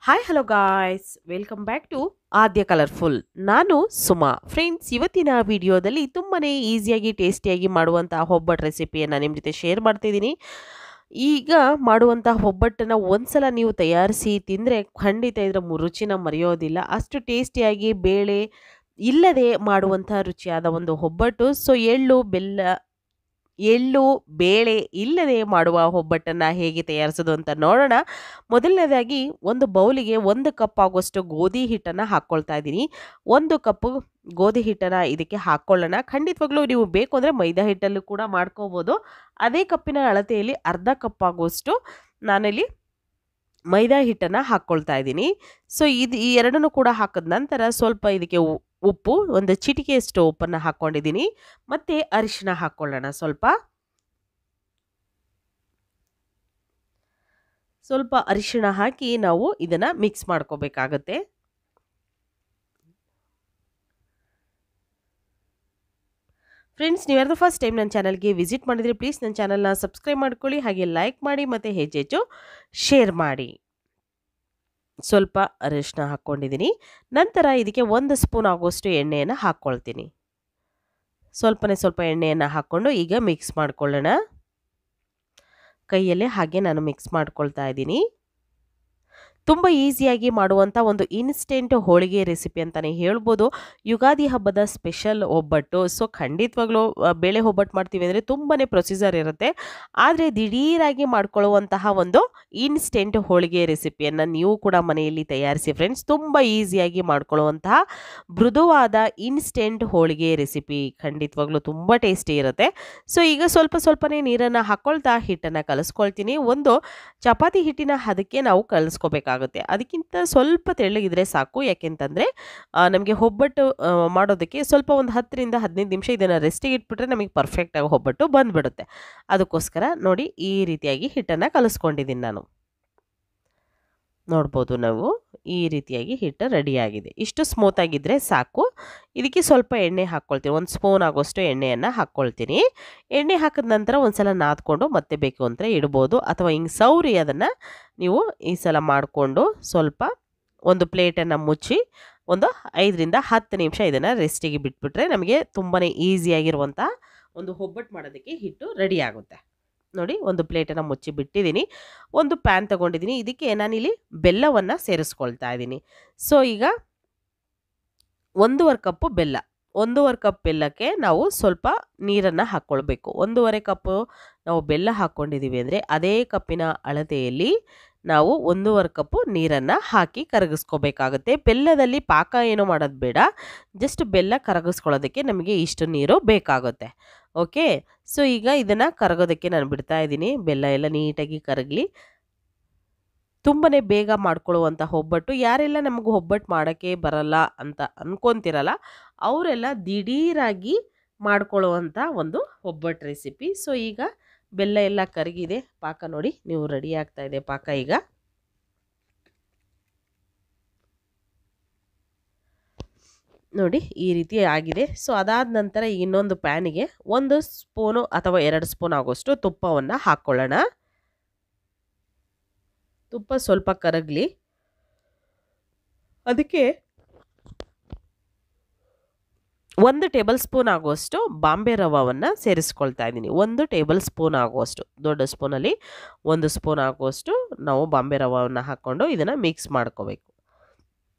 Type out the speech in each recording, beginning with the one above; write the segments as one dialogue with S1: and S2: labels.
S1: Hi hello guys welcome back to Aadya colourful. ನಾನು Suma. Friends, ಇವತ್ತಿನ ವಿಡಿಯೋದಲ್ಲಿ ತುಂಬಾನೇ ಈಸಿಯಾಗಿ ಟೇಸ್ಟಿಯಾಗಿ ಮಾಡುವಂತಹ ಒಬ್ಬಟ್ಟು ರೆಸಿಪಿಯನ್ನು ನಿಮ್ಮ ಜೊತೆ ಶೇರ್ ಮಾಡ್ತಿದ್ದೀನಿ. ಈಗ ಮಾಡುವಂತಹ ಒಬ್ಬಟ್ಟನ್ನು ಒಂದ್ಸಲ ನೀವು ತಯಾರಿಸಿ ತಿಂದರೆ ಖಂಡಿತ ಇದರ ರುಚಿನ ಮರೆಯೋದಿಲ್ಲ. ಅಷ್ಟು ಟೇಸ್ಟಿಯಾಗಿ ಬೇಳೆ ಇಲ್ಲದೆ ಮಾಡುವಂಥ ರುಚಿಯಾದ ಒಂದು ಒಬ್ಬಟ್ಟು. ಸೊ ಎಳ್ಳು ಬೇಳೆ ಇಲ್ಲದೆ ಮಾಡುವ ಒಬ್ಬಟ್ಟನ್ನು ಹೇಗೆ ತಯಾರಿಸೋದು ಅಂತ ನೋಡೋಣ. ಮೊದಲನೇದಾಗಿ ಒಂದು ಬೌಲಿಗೆ 1 ಕಪ್ ಆಗುವಷ್ಟು ಗೋಧಿ ಹಿಟ್ಟನ್ನು ಹಾಕ್ಕೊಳ್ತಾ ಇದ್ದೀನಿ. 1 ಕಪ್ ಗೋಧಿ ಹಿಟ್ಟನ್ನು ಇದಕ್ಕೆ ಹಾಕ್ಕೊಳ್ಳೋಣ. ಖಂಡಿತವಾಗ್ಲೂ ನೀವು ಬೇಕು ಅಂದರೆ ಮೈದಾ ಹಿಟ್ಟಲ್ಲೂ ಕೂಡ ಮಾಡ್ಕೋಬೋದು. ಅದೇ ಕಪ್ಪಿನ ಅಳತೆಯಲ್ಲಿ ಅರ್ಧ ಕಪ್ ಆಗುವಷ್ಟು ನಾನಿಲ್ಲಿ ಮೈದಾ ಹಿಟ್ಟನ್ನು ಹಾಕ್ಕೊಳ್ತಾ ಇದ್ದೀನಿ. ಸೊ ಈ ಎರಡನ್ನೂ ಕೂಡ ಹಾಕಿದ ನಂತರ ಸ್ವಲ್ಪ ಇದಕ್ಕೆ ಉಪ್ಪು, ಒಂದು ಚಿಟಿಕೆಯಷ್ಟು ಉಪ್ಪನ್ನು ಹಾಕ್ಕೊಂಡಿದ್ದೀನಿ. ಮತ್ತು ಅರಿಶಿನ ಹಾಕ್ಕೊಳ್ಳೋಣ. ಸ್ವಲ್ಪ ಅರಿಶಿಣ ಹಾಕಿ ನಾವು ಇದನ್ನು ಮಿಕ್ಸ್ ಮಾಡ್ಕೋಬೇಕಾಗತ್ತೆ. ಫ್ರೆಂಡ್ಸ್, ನೀವು ಯಾರ್ದು ಫಸ್ಟ್ ಟೈಮ್ ನನ್ನ ಚಾನಲ್ಗೆ ವಿಸಿಟ್ ಮಾಡಿದರೆ ಪ್ಲೀಸ್ ನನ್ನ ಚಾನಲ್ನ ಸಬ್ಸ್ಕ್ರೈಬ್ ಮಾಡ್ಕೊಳ್ಳಿ, ಹಾಗೆ ಲೈಕ್ ಮಾಡಿ ಮತ್ತು ಹೆಚ್ಚು ಶೇರ್ ಮಾಡಿ. ಸ್ವಲ್ಪ ಅರಿಶಿನ ಹಾಕ್ಕೊಂಡಿದ್ದೀನಿ. ನಂತರ ಇದಕ್ಕೆ 1 ಸ್ಪೂನ್ ಆಗುವಷ್ಟು ಎಣ್ಣೆಯನ್ನು ಹಾಕ್ಕೊಳ್ತೀನಿ. ಸ್ವಲ್ಪ ಎಣ್ಣೆಯನ್ನು ಹಾಕ್ಕೊಂಡು ಈಗ ಮಿಕ್ಸ್ ಮಾಡ್ಕೊಳ್ಳೋಣ. ಕೈಯಲ್ಲೇ ಹಾಗೆ ನಾನು ಮಿಕ್ಸ್ ಮಾಡ್ಕೊಳ್ತಾ ಇದ್ದೀನಿ. ತುಂಬ ಈಸಿಯಾಗಿ ಮಾಡುವಂಥ ಒಂದು ಇನ್ಸ್ಟೆಂಟ್ ಹೋಳಿಗೆ ರೆಸಿಪಿ ಅಂತಲೇ ಹೇಳ್ಬೋದು. ಯುಗಾದಿ ಹಬ್ಬದ ಸ್ಪೆಷಲ್ ಒಬ್ಬಟ್ಟು. ಸೊ ಖಂಡಿತವಾಗ್ಲೂ ಬೇಳೆ ಒಬ್ಬಟ್ಟು ಮಾಡ್ತೀವಿ ಅಂದರೆ ತುಂಬಾ ಪ್ರೊಸೀಜರ್ ಇರುತ್ತೆ. ಆದರೆ ದಿಢೀರಾಗಿ ಮಾಡ್ಕೊಳ್ಳುವಂತಹ ಒಂದು ಇನ್ಸ್ಟೆಂಟ್ ಹೋಳಿಗೆ ರೆಸಿಪಿಯನ್ನು ನೀವು ಕೂಡ ಮನೆಯಲ್ಲಿ ತಯಾರಿಸಿ ಫ್ರೆಂಡ್ಸ್. ತುಂಬ ಈಸಿಯಾಗಿ ಮಾಡ್ಕೊಳ್ಳುವಂತಹ ಮೃದುವಾದ ಇನ್ಸ್ಟೆಂಟ್ ಹೋಳಿಗೆ ರೆಸಿಪಿ. ಖಂಡಿತವಾಗ್ಲೂ ತುಂಬ ಟೇಸ್ಟಿ ಇರುತ್ತೆ. ಸೊ ಈಗ ಸ್ವಲ್ಪನೇ ನೀರನ್ನು ಹಾಕ್ಕೊಳ್ತಾ ಹಿಟ್ಟನ್ನು ಕಲಿಸ್ಕೊಳ್ತೀನಿ. ಒಂದು ಚಪಾತಿ ಹಿಟ್ಟಿನ ಹದಕ್ಕೆ ನಾವು ಕಲಿಸ್ಕೋಬೇಕಾಗುತ್ತೆ. ಅದಕ್ಕಿಂತ ಸ್ವಲ್ಪ ತೆಳ್ಳಗಿದ್ರೆ ಸಾಕು. ಯಾಕೆಂತಂದರೆ ನಮಗೆ ಒಬ್ಬಟ್ಟು ಮಾಡೋದಕ್ಕೆ ಸ್ವಲ್ಪ ಒಂದು 10 ರಿಂದ 15 ನಿಮಿಷ ಇದನ್ನು ರೆಸ್ಟಿಗೆ ಇಟ್ಬಿಟ್ರೆ ನಮಗೆ ಪರ್ಫೆಕ್ಟಾಗಿ ಒಬ್ಬಟ್ಟು ಬಂದುಬಿಡುತ್ತೆ. ಅದಕ್ಕೋಸ್ಕರ ನೋಡಿ ಈ ರೀತಿಯಾಗಿ ಹಿಟ್ಟನ್ನು ಕಲಿಸ್ಕೊಂಡಿದ್ದೀನಿ ನಾನು. ನೋಡ್ಬೋದು, ನಾವು ಈ ರೀತಿಯಾಗಿ ಹಿಟ್ಟು ರೆಡಿಯಾಗಿದೆ. ಇಷ್ಟು ಸ್ಮೂತಾಗಿದ್ದರೆ ಸಾಕು. ಇದಕ್ಕೆ ಸ್ವಲ್ಪ ಎಣ್ಣೆ ಹಾಕ್ಕೊಳ್ತೀನಿ. 1 ಸ್ಪೂನ್ ಆಗೋಷ್ಟು ಎಣ್ಣೆಯನ್ನು ಹಾಕ್ಕೊಳ್ತೀನಿ. ಎಣ್ಣೆ ಹಾಕಿದ ನಂತರ ಒಂದು ಸಲ ನಾದ್ಕೊಂಡು ಮತ್ತೆ ಬೇಕು ಅಂದರೆ ಇಡ್ಬೋದು, ಅಥವಾ ಹಿಂಗೆ ಸೌರಿ ಅದನ್ನು ನೀವು ಈ ಸಲ ಮಾಡಿಕೊಂಡು ಸ್ವಲ್ಪ ಒಂದು ಪ್ಲೇಟನ್ನು ಮುಚ್ಚಿ ಒಂದು 5 ರಿಂದ 10 ನಿಮಿಷ ಇದನ್ನು ರೆಸ್ಟಿಗೆ ಬಿಟ್ಬಿಟ್ರೆ ನಮಗೆ ತುಂಬಾ ಈಸಿಯಾಗಿರುವಂಥ ಒಂದು ಒಬ್ಬಟ್ಟು ಮಾಡೋದಕ್ಕೆ ಹಿಟ್ಟು ರೆಡಿ ಆಗುತ್ತೆ. ನೋಡಿ, ಒಂದು ಪ್ಲೇಟನ್ನು ಮುಚ್ಚಿ ಬಿಟ್ಟಿದ್ದೀನಿ. ಒಂದು ಪ್ಯಾನ್ ತೊಗೊಂಡಿದ್ದೀನಿ. ಇದಕ್ಕೆ ನಾನಿಲ್ಲಿ ಬೆಲ್ಲವನ್ನು ಸೇರಿಸ್ಕೊಳ್ತಾ ಇದ್ದೀನಿ. ಸೊ ಈಗ 1.5 ಕಪ್ಪು ಬೆಲ್ಲ. 1.5 ಕಪ್ ಬೆಲ್ಲಕ್ಕೆ ನಾವು ಸ್ವಲ್ಪ ನೀರನ್ನು ಹಾಕ್ಕೊಳ್ಬೇಕು. 1.5 ಕಪ್ಪು ನಾವು ಬೆಲ್ಲ ಹಾಕ್ಕೊಂಡಿದ್ದೀವಿ ಅಂದರೆ ಅದೇ ಕಪ್ಪಿನ ಅಳತೆಯಲ್ಲಿ ನಾವು 1.5 ಕಪ್ಪು ನೀರನ್ನು ಹಾಕಿ ಕರಗಿಸ್ಕೋಬೇಕಾಗುತ್ತೆ. ಬೆಲ್ಲದಲ್ಲಿ ಪಾಕ ಏನೂ ಮಾಡೋದು ಬೇಡ, ಜಸ್ಟ್ ಬೆಲ್ಲ ಕರಗಿಸ್ಕೊಳ್ಳೋದಕ್ಕೆ ನಮಗೆ ಇಷ್ಟು ನೀರು ಬೇಕಾಗುತ್ತೆ. ಓಕೆ, ಸೊ ಈಗ ಇದನ್ನು ಕರಗೋದಕ್ಕೆ ನಾನು ಬಿಡ್ತಾ ಇದ್ದೀನಿ. ಬೆಲ್ಲ ಎಲ್ಲ ನೀಟಾಗಿ ಕರಗಲಿ. ತುಂಬಾ ಬೇಗ ಮಾಡ್ಕೊಳ್ಳುವಂಥ ಒಬ್ಬಟ್ಟು. ಯಾರೆಲ್ಲ ನಮಗೆ ಒಬ್ಬಟ್ಟು ಮಾಡೋಕ್ಕೆ ಬರಲ್ಲ ಅಂತ ಅನ್ಕೊತಿರಲ್ಲ, ಅವರೆಲ್ಲ ದಿಢೀರಾಗಿ ಮಾಡ್ಕೊಳ್ಳುವಂಥ ಒಂದು ಒಬ್ಬಟ್ಟು ರೆಸಿಪಿ. ಸೊ ಈಗ ಬೆಲ್ಲ ಎಲ್ಲ ಕರಗಿದೆ. ಪಾಕ ನೋಡಿ, ನೀವು ರೆಡಿ ಆಗ್ತಾ ಇದೆ ಪಾಕ. ಈಗ ನೋಡಿ ಈ ರೀತಿ ಆಗಿದೆ. ಸೊ ಅದಾದ ನಂತರ ಇನ್ನೊಂದು ಪ್ಯಾನಿಗೆ 1 ಸ್ಪೂನು ಅಥವಾ 2 ಸ್ಪೂನ್ ಆಗೋಷ್ಟು ತುಪ್ಪವನ್ನು ಹಾಕ್ಕೊಳ್ಳೋಣ. ತುಪ್ಪ ಸ್ವಲ್ಪ ಕರಗಲಿ. ಅದಕ್ಕೆ 1 ಟೇಬಲ್ ಸ್ಪೂನ್ ಆಗುವಷ್ಟು ಬಾಂಬೆ ರವವನ್ನು ಸೇರಿಸ್ಕೊಳ್ತಾ ಇದ್ದೀನಿ. 1 ಟೇಬಲ್ ಸ್ಪೂನ್ ಆಗುವಷ್ಟು, ದೊಡ್ಡ ಸ್ಪೂನಲ್ಲಿ 1 ಸ್ಪೂನ್ ಆಗುವಷ್ಟು ನಾವು ಬಾಂಬೆ ರವವನ್ನು ಹಾಕ್ಕೊಂಡು ಇದನ್ನು ಮಿಕ್ಸ್ ಮಾಡ್ಕೋಬೇಕು.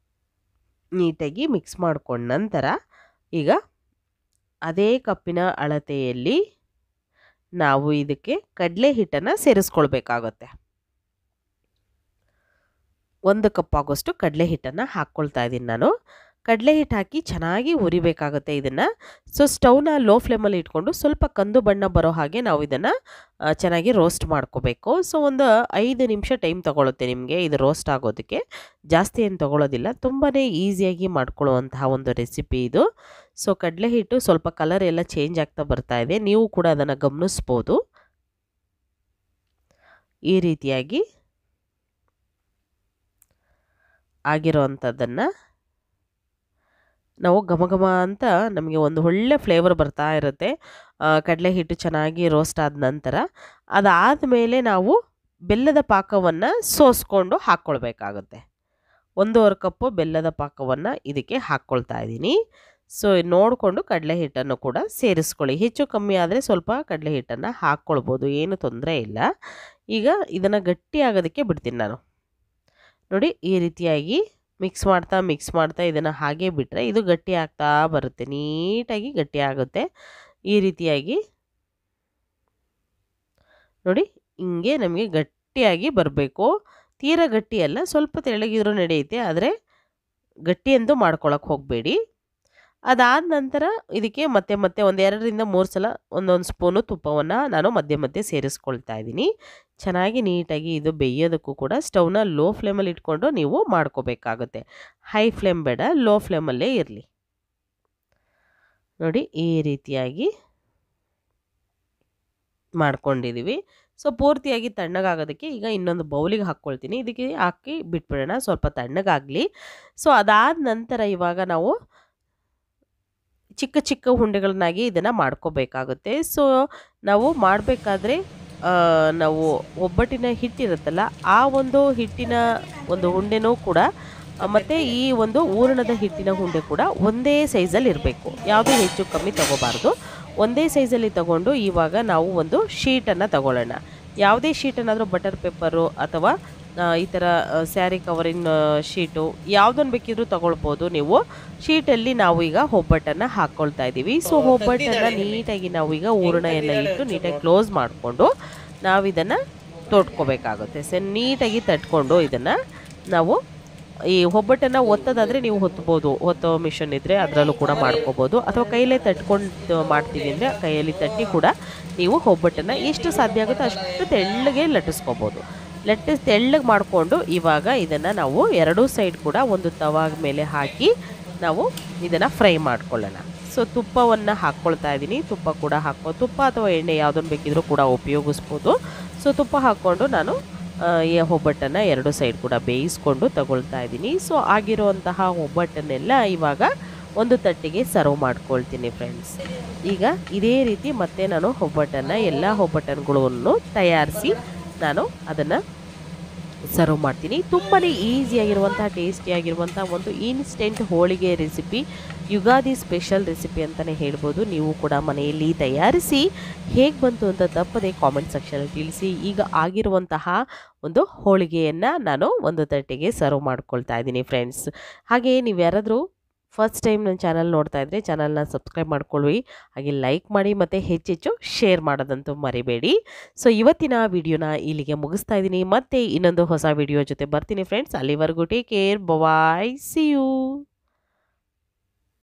S1: ನೀಟಾಗಿ ಮಿಕ್ಸ್ ಮಾಡ್ಕೊಂಡ ನಂತರ ಈಗ ಅದೇ ಕಪ್ಪಿನ ಅಳತೆಯಲ್ಲಿ ನಾವು ಇದಕ್ಕೆ ಕಡಲೆ ಹಿಟ್ಟನ್ನು ಸೇರಿಸ್ಕೊಳ್ಬೇಕಾಗುತ್ತೆ. 1 ಕಪ್ ಆಗೋಷ್ಟು ಕಡಲೆ ಹಿಟ್ಟನ್ನು ಹಾಕ್ಕೊಳ್ತಾ ಇದ್ದೀನಿ ನಾನು. ಕಡಲೆ ಹಿಟ್ಟು ಹಾಕಿ ಚೆನ್ನಾಗಿ ಹುರಿಬೇಕಾಗುತ್ತೆ ಇದನ್ನು. ಸೊ ಸ್ಟವ್ನ ಲೋ ಫ್ಲೇಮಲ್ಲಿ ಇಟ್ಕೊಂಡು ಸ್ವಲ್ಪ ಕಂದು ಬಣ್ಣ ಬರೋ ಹಾಗೆ ನಾವು ಇದನ್ನು ಚೆನ್ನಾಗಿ ರೋಸ್ಟ್ ಮಾಡ್ಕೋಬೇಕು. ಸೊ ಒಂದು 5 ನಿಮಿಷ ಟೈಮ್ ತೊಗೊಳುತ್ತೆ ನಿಮಗೆ ಇದು ರೋಸ್ಟ್ ಆಗೋದಕ್ಕೆ. ಜಾಸ್ತಿ ಏನು ತೊಗೊಳ್ಳೋದಿಲ್ಲ. ತುಂಬಾ ಈಸಿಯಾಗಿ ಮಾಡ್ಕೊಳ್ಳುವಂತಹ ಒಂದು ರೆಸಿಪಿ ಇದು. ಸೊ ಕಡಲೆ ಹಿಟ್ಟು ಸ್ವಲ್ಪ ಕಲರ್ ಎಲ್ಲ ಚೇಂಜ್ ಆಗ್ತಾ ಬರ್ತಾ ಇದೆ. ನೀವು ಕೂಡ ಅದನ್ನು ಗಮನಿಸ್ಬೋದು. ಈ ರೀತಿಯಾಗಿ ಆಗಿರೋವಂಥದ್ದನ್ನು ನಾವು ಘಮ ಅಂತ ನಮಗೆ ಒಂದು ಒಳ್ಳೆ ಫ್ಲೇವರ್ ಬರ್ತಾ ಇರುತ್ತೆ. ಕಡಲೆ ಹಿಟ್ಟು ಚೆನ್ನಾಗಿ ರೋಸ್ಟ್ ಆದ ನಂತರ ಅದಾದ ಮೇಲೆ ನಾವು ಬೆಲ್ಲದ ಪಾಕವನ್ನು ಸೋಸ್ಕೊಂಡು ಹಾಕ್ಕೊಳ್ಬೇಕಾಗುತ್ತೆ. 1 ಕಪ್ಪು ಬೆಲ್ಲದ ಪಾಕವನ್ನು ಇದಕ್ಕೆ ಹಾಕ್ಕೊಳ್ತಾ ಇದ್ದೀನಿ. ಸೊ ನೋಡಿಕೊಂಡು ಕಡಲೆ ಹಿಟ್ಟನ್ನು ಕೂಡ ಸೇರಿಸ್ಕೊಳ್ಳಿ. ಹೆಚ್ಚು ಕಮ್ಮಿ ಆದರೆ ಸ್ವಲ್ಪ ಕಡಲೆ ಹಿಟ್ಟನ್ನು ಹಾಕ್ಕೊಳ್ಬೋದು, ಏನು ತೊಂದರೆ ಇಲ್ಲ. ಈಗ ಇದನ್ನು ಗಟ್ಟಿ ಆಗೋದಕ್ಕೆ ಬಿಡ್ತೀನಿ ನಾನು. ನೋಡಿ ಈ ರೀತಿಯಾಗಿ ಮಿಕ್ಸ್ ಮಾಡ್ತಾ ಇದನ್ನು ಹಾಗೆ ಬಿಟ್ಟರೆ ಇದು ಗಟ್ಟಿ ಆಗ್ತಾ ಬರುತ್ತೆ, ನೀಟಾಗಿ ಗಟ್ಟಿ ಆಗುತ್ತೆ. ಈ ರೀತಿಯಾಗಿ ನೋಡಿ ಹಿಂಗೆ ನಮಗೆ ಗಟ್ಟಿಯಾಗಿ ಬರಬೇಕು. ತೀರಾ ಗಟ್ಟಿ ಅಲ್ಲ, ಸ್ವಲ್ಪ ತೆಳ್ಳಗಿದ್ರೂ ನಡೆಯುತ್ತೆ, ಆದರೆ ಗಟ್ಟಿ ಎಂದು ಮಾಡ್ಕೊಳಕ್ಕೆ ಹೋಗಬೇಡಿ. ಅದಾದ ನಂತರ ಇದಕ್ಕೆ ಮತ್ತೆ 2 ರಿಂದ 3 ಸಲ ಒಂದೊಂದು ಸ್ಪೂನು ತುಪ್ಪವನ್ನು ನಾನು ಮಧ್ಯೆ ಸೇರಿಸ್ಕೊಳ್ತಾ ಇದ್ದೀನಿ. ಚೆನ್ನಾಗಿ ನೀಟಾಗಿ ಇದು ಬೇಯೋದಕ್ಕೂ ಕೂಡ ಸ್ಟವ್ನ ಲೋ ಫ್ಲೇಮಲ್ಲಿ ಇಟ್ಕೊಂಡು ನೀವು ಮಾಡ್ಕೋಬೇಕಾಗುತ್ತೆ. ಹೈ ಫ್ಲೇಮ್ ಬೇಡ, ಲೋ ಫ್ಲೇಮಲ್ಲೇ ಇರಲಿ. ನೋಡಿ ಈ ರೀತಿಯಾಗಿ ಮಾಡ್ಕೊಂಡಿದ್ದೀವಿ. ಸೊ ಪೂರ್ತಿಯಾಗಿ ತಣ್ಣಗಾಗೋದಕ್ಕೆ ಈಗ ಇನ್ನೊಂದು ಬೌಲಿಗೆ ಹಾಕ್ಕೊಳ್ತೀನಿ. ಇದಕ್ಕೆ ಹಾಕಿ ಬಿಟ್ಬಿಡೋಣ, ಸ್ವಲ್ಪ ತಣ್ಣಗಾಗಲಿ. ಸೊ ಅದಾದ ನಂತರ ಇವಾಗ ನಾವು ಚಿಕ್ಕ ಚಿಕ್ಕ ಉಂಡೆಗಳನ್ನಾಗಿ ಇದನ್ನು ಮಾಡ್ಕೋಬೇಕಾಗುತ್ತೆ. ಸೊ ನಾವು ಮಾಡಬೇಕಾದ್ರೆ ನಾವು ಒಬ್ಬಟ್ಟಿನ ಹಿಟ್ಟಿರುತ್ತಲ್ಲ, ಆ ಒಂದು ಹಿಟ್ಟಿನ ಒಂದು ಉಂಡೆನೂ ಕೂಡ ಮತ್ತು ಈ ಒಂದು ಹೂರಣದ ಹಿಟ್ಟಿನ ಉಂಡೆ ಕೂಡ ಒಂದೇ ಸೈಜಲ್ಲಿ ಇರಬೇಕು. ಯಾವುದೇ ಹೆಚ್ಚು ಕಮ್ಮಿ ತಗೋಬಾರ್ದು, ಒಂದೇ ಸೈಜಲ್ಲಿ ತಗೊಂಡು ಇವಾಗ ನಾವು ಒಂದು ಶೀಟನ್ನು ತಗೊಳ್ಳೋಣ. ಯಾವುದೇ ಶೀಟನ್ನಾದರೂ ಬಟರ್ ಪೇಪರು ಅಥವಾ ಈ ಥರ ಸ್ಯಾರಿ ಕವರಿನ ಶೀಟು ಯಾವುದನ್ನು ಬೇಕಿದ್ರೂ ತಗೊಳ್ಬೋದು ನೀವು. ಶೀಟಲ್ಲಿ ನಾವು ಈಗ ಒಬ್ಬಟ್ಟನ್ನು ಹಾಕ್ಕೊಳ್ತಾ ಇದ್ದೀವಿ. ಸೊ ಒಬ್ಬಟ್ಟನ್ನು ನೀಟಾಗಿ ನಾವು ಈಗ ಹೂರಣ ಎಲ್ಲ ಇಟ್ಟು ನೀಟಾಗಿ ಕ್ಲೋಸ್ ಮಾಡಿಕೊಂಡು ನಾವು ಇದನ್ನು ತೊಟ್ಕೋಬೇಕಾಗುತ್ತೆ. ಸೊ ನೀಟಾಗಿ ತಟ್ಕೊಂಡು ಇದನ್ನು ನಾವು ಈ ಒಬ್ಬಟ್ಟನ್ನು ಒತ್ತೋದಾದರೆ ನೀವು ಒತ್ಬೋದು, ಒತ್ತೋ ಮಿಷನ್ ಇದ್ದರೆ ಅದರಲ್ಲೂ ಕೂಡ ಮಾಡ್ಕೋಬೋದು, ಅಥವಾ ಕೈಯಲ್ಲೇ ತಟ್ಕೊಂಡು ಮಾಡ್ತೀವಿ ಅಂದರೆ ಕೈಯಲ್ಲಿ ತಟ್ಟಿ ಕೂಡ ನೀವು ಒಬ್ಬಟ್ಟನ್ನು ಎಷ್ಟು ಸಾಧ್ಯ ಆಗುತ್ತೋ ಅಷ್ಟು ತೆಳ್ಳಗೆ ಲಟ್ಟಿಸ್ಕೋಬೋದು. ತೆಳ್ಳಗೆ ಮಾಡಿಕೊಂಡು ಇವಾಗ ಇದನ್ನು ನಾವು ಎರಡೂ ಸೈಡ್ ಕೂಡ ಒಂದು ತವಾಗ ಮೇಲೆ ಹಾಕಿ ನಾವು ಇದನ್ನು ಫ್ರೈ ಮಾಡ್ಕೊಳ್ಳೋಣ. ಸೊ ತುಪ್ಪವನ್ನು ಹಾಕ್ಕೊಳ್ತಾ ಇದ್ದೀನಿ. ತುಪ್ಪ ಅಥವಾ ಎಣ್ಣೆ ಯಾವುದನ್ನು ಬೇಕಿದ್ರೂ ಕೂಡ ಉಪಯೋಗಿಸ್ಬೋದು. ಸೊ ತುಪ್ಪ ಹಾಕ್ಕೊಂಡು ನಾನು ಈ ಒಬ್ಬಟ್ಟನ್ನು ಎರಡು ಸೈಡ್ ಕೂಡ ಬೇಯಿಸ್ಕೊಂಡು ತಗೊಳ್ತಾ ಇದ್ದೀನಿ. ಸೊ ಆಗಿರುವಂತಹ ಒಬ್ಬಟ್ಟನ್ನೆಲ್ಲ ಇವಾಗ ಒಂದು ತಟ್ಟಿಗೆ ಸರ್ವ್ ಮಾಡ್ಕೊಳ್ತೀನಿ ಫ್ರೆಂಡ್ಸ್. ಈಗ ಇದೇ ರೀತಿ ಮತ್ತೆ ನಾನು ಎಲ್ಲ ಒಬ್ಬಟ್ಟುಗಳನ್ನು ತಯಾರಿಸಿ ನಾನು ಅದನ್ನು ಸರ್ವ್ ಮಾಡ್ತೀನಿ. ತುಂಬಾ ಈಸಿಯಾಗಿರುವಂಥ ಟೇಸ್ಟಿಯಾಗಿರುವಂಥ ಒಂದು ಇನ್ಸ್ಟೆಂಟ್ ಹೋಳಿಗೆ ರೆಸಿಪಿ, ಯುಗಾದಿ ಸ್ಪೆಷಲ್ ರೆಸಿಪಿ ಅಂತಲೇ ಹೇಳ್ಬೋದು. ನೀವು ಕೂಡ ಮನೆಯಲ್ಲಿ ತಯಾರಿಸಿ ಹೇಗೆ ಬಂತು ಅಂತ ತಪ್ಪದೆ ಕಾಮೆಂಟ್ ಸೆಕ್ಷನಲ್ಲಿ ತಿಳಿಸಿ. ಈಗ ಆಗಿರುವಂತಹ ಒಂದು ಹೋಳಿಗೆಯನ್ನು ನಾನು ಒಂದು ತಟ್ಟೆಗೆ ಸರ್ವ್ ಮಾಡ್ಕೊಳ್ತಾ ಇದ್ದೀನಿ ಫ್ರೆಂಡ್ಸ್. ಹಾಗೆ ನೀವು ಯಾರಾದರೂ ಫಸ್ಟ್ ಟೈಮ್ ನನ್ನ ಚಾನಲ್ ನೋಡ್ತಾ ಇದ್ದರೆ ಚಾನಲ್ನ ಸಬ್ಸ್ಕ್ರೈಬ್ ಮಾಡ್ಕೊಳ್ಳಿ, ಹಾಗೆ ಲೈಕ್ ಮಾಡಿ ಮತ್ತು ಹೆಚ್ಚೆಚ್ಚು ಶೇರ್ ಮಾಡೋದಂತೂ ಮರಿಬೇಡಿ. ಸೊ ಇವತ್ತಿನ ವಿಡಿಯೋನ ಇಲ್ಲಿಗೆ ಮುಗಿಸ್ತಾ ಇದ್ದೀನಿ. ಮತ್ತೆ ಇನ್ನೊಂದು ಹೊಸ ವಿಡಿಯೋ ಜೊತೆ ಬರ್ತೀನಿ ಫ್ರೆಂಡ್ಸ್. ಅಲ್ಲಿವರೆಗೂ take care, bye, see you.